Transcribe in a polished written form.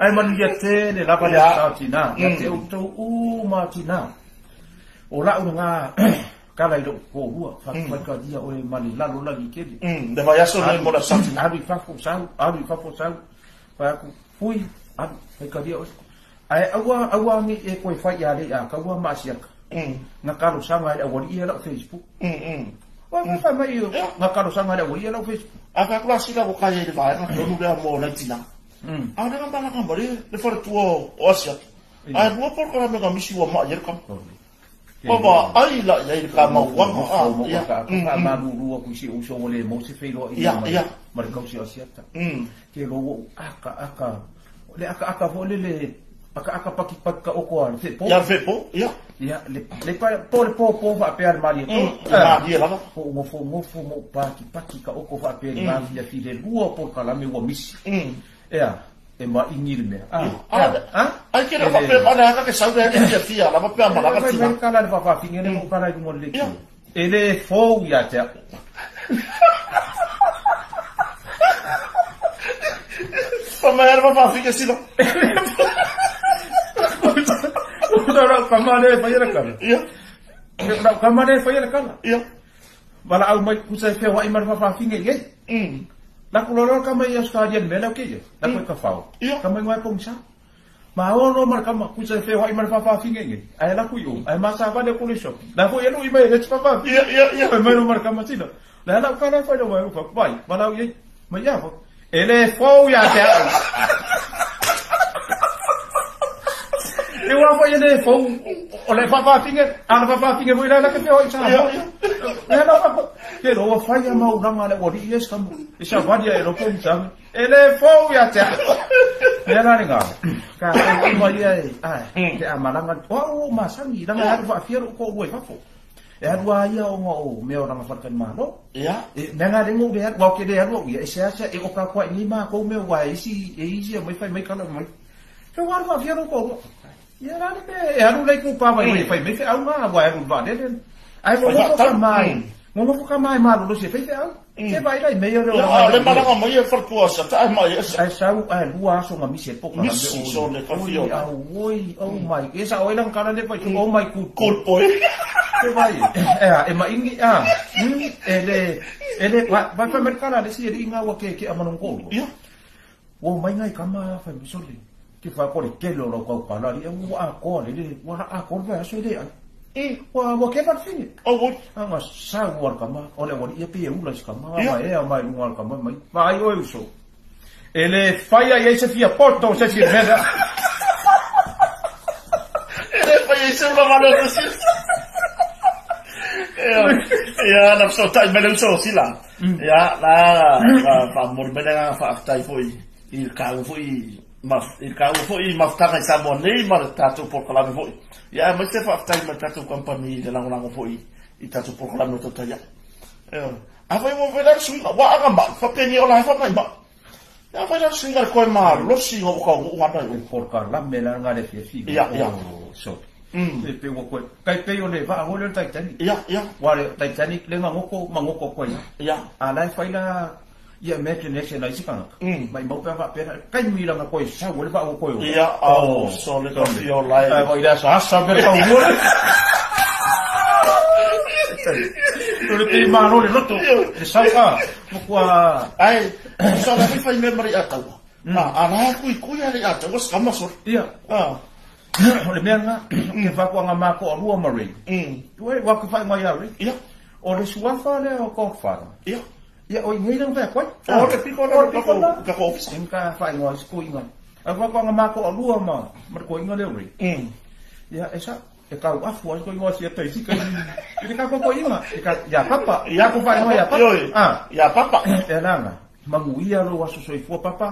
ai man ia te le lava le tina ia te o ma tina o la nga kala i ko rua fa ka dia o e mali lalo la ikeli de vai aso no mo la santi abi fa fo sau fa ku fui abi ka dia ai awa ni e ko fa ya le ya ka wa ma sia nga ka lo sanga le o ia la Facebook wa fa mai nga ka lo sanga le o ia la Facebook aka klasi ka ko ka ye de vai no no le mo la tina ana ka bala ka bari le for tuo osia ai mo por ka me ka misi wa ma yer ka Baba, ai la ia ka mau wa ya ka ma lu ku si o so le mo se felo ya ma ka si asiata ke lo aka vo le aka paki paka o ko al ya fe po ya le po va per mali dia la mo paki ka o ko va per mali ya fi le luo por kala me wa misi e ma inir me ai que não vai para cá que sabe que fia lá vai para lá que vai calar para finge nem para de molle ele fou ya te como era para finge assim não não kamane foi la cara não kamane foi la cara bala au mai kusa fe wa imar para finge ye la kuloro kama ya stadion mela ke la ko ka fao kama ngoi pong sa ma ono mar kama ku se fe wa imar fa finge nge ai la ku yo ai ma sa ba de ku le shop la ko yelo imai le fa mai no mar kama sino la ka na fa do wa fa bai bala ye ma ya fa ele fo ya te e wa fa ye de fo o le fa finge ana fa finge mo la ka fe o sa la fa que lo falla mau ranga le ori es kam esa vadia e lo ko sam ele fo ya te ya na nga ka ko vadia te amalanga o masangi ranga ha fa fiero ko wo fa fo e adwa ia o me o ranga fa kan malo ya e nga le mo de wa ke de ro ya esa e o ka kwa ni ma ko me wa isi mai fa mai kala mai ke wa fa fiero ko ya na ni e anu le ku pa mai fa mai au ma wa ru va de ai mo ko mai Ngomong fuka mai malu lo se fete au. Ke vai dai meio le le mala nga mai fortuosa ta mai ai sau ai lua so nga mise poka na be so le confio. Oi, oh my. Esa oi lang kana de pa oh my good boy. Ke vai. E ma ingi ele va pa mercala de si inga wa ke amanon ko. Ya. Wo mai ngai kama fa mi sole. Ke fa ko le kelo lo ko pa la wa ko le wa ko va so de wa ke fa fini anga sa war kama ole wori e pe ula skama mai war kama mai oi so ele falla e se fia porto se veda ele falla e se una mano così la so tai me so sila la fa morbena fa tai foi il cavo foi maftaka sa monei mar tatu por kala foi ya mas te fa tai mar tatu company de lang foi i tatu por kala no tota ya avoi mo vedar swing wa aga ba fa peni ola fa mai ba ya fa dar swing ko mar lo si ho ko wa ba por kala me la nga de fi ya so e pe wo ko kai pe yo le va ho le Titanic ya wa le Titanic le ngoko ko ya ala fa ila ia imagination ai sikanga mai mau pa pera kai mi la ko sa wo le ba ko yo ya so le to your life ai ida sa per pa wo le te mano le loto sa ka ko ai so la fa memory ata ana ku ya le ata was kama so ia le menga ke fa ko nga ma ko rua mari wa ko fa mai ya ia o le suafa le o ko fa ia ya oi ngai lang fa kwai o le piko ka ko ka fa ngoi sko inga agora ko nga ma ko lua ma ko inga le ri ya esa e ka afu ko inga si te si ka ni ka ko inga ya papa ya ko fa ngoi ya papa ya papa ya nanga manguia lo waso so i fu papa